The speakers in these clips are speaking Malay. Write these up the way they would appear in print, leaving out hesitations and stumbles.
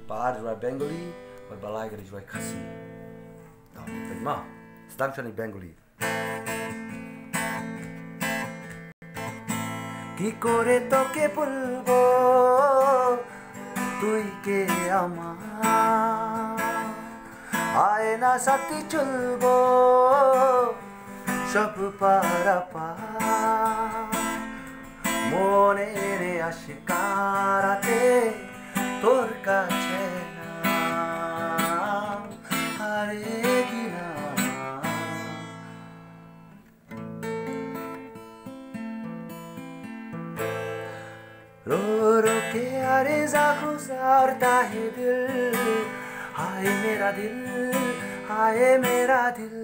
pa dry Bengali or balai gari dry Khasi. Now, ma, start shani Bengali. কি করে তোকে বলবো তুই কে আমার আয়না সাথে চলবো সব পারাপার মনের আশিকারাতে তোর কাছে না হারে কিনা रो रो के अर्ज़ा गुज़ारता है दिल हाय मेरा दिल हाय मेरा दिल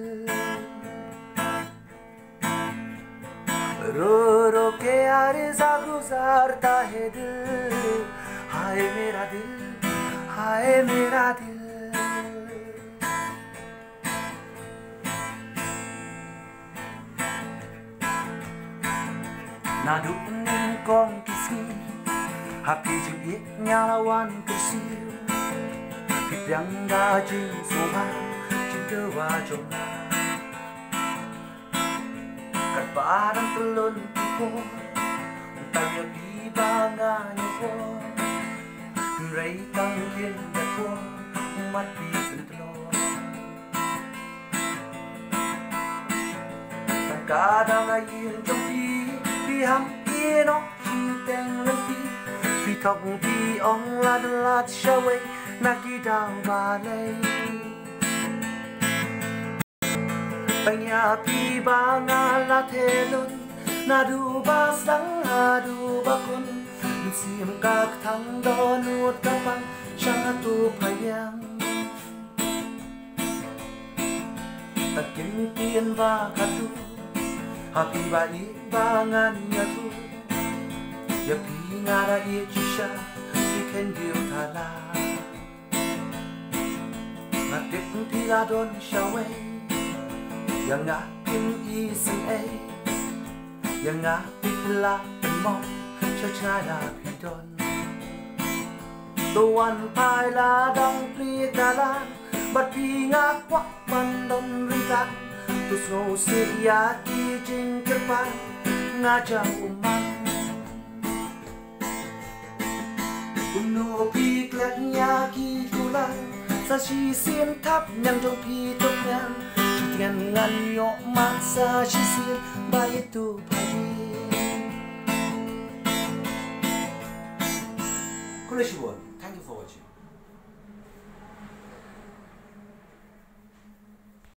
रो रो के अर्ज़ा गुज़ारता है दिल हाय मेरा दिल हाय मेरा दिल Nadu ning kong kisni Happy jing nyalawan kursiu Bidang gajing sohan Cinta wajona Kat barang telun tipu Tanya bibanganya po Ray tang tin po Umat bisin telur Kadang ayin trong Vì hàm kia nó chỉ tên lên đi Vì thọc thì ông là đơn lát sao ấy Nà kỳ đào bà lây Bà nhà thì bà ngà là thế luôn Nà đu bà sáng hà đu bà con Mình xiêm các thằng đó nuốt các băng Chẳng hát tu phải yang Ta kinh tiền và khát tu Happy bali bangan ya tu ya pi ngara ye chisha iken dio thala na tip ti la don shawe ya nga pin i sin a ya nga pip la mo cha cha la pi don tuan pai la dong pli kala bat pi nga kwak man don ritan Tus no siya ki jing kerpan ngajang umang Kuno pi klet nya ki tulang Sa si sien thap nyang jong pi tok nyang Chutian ngan yo mak sa si sien Bayi tu pagi Kule shibuan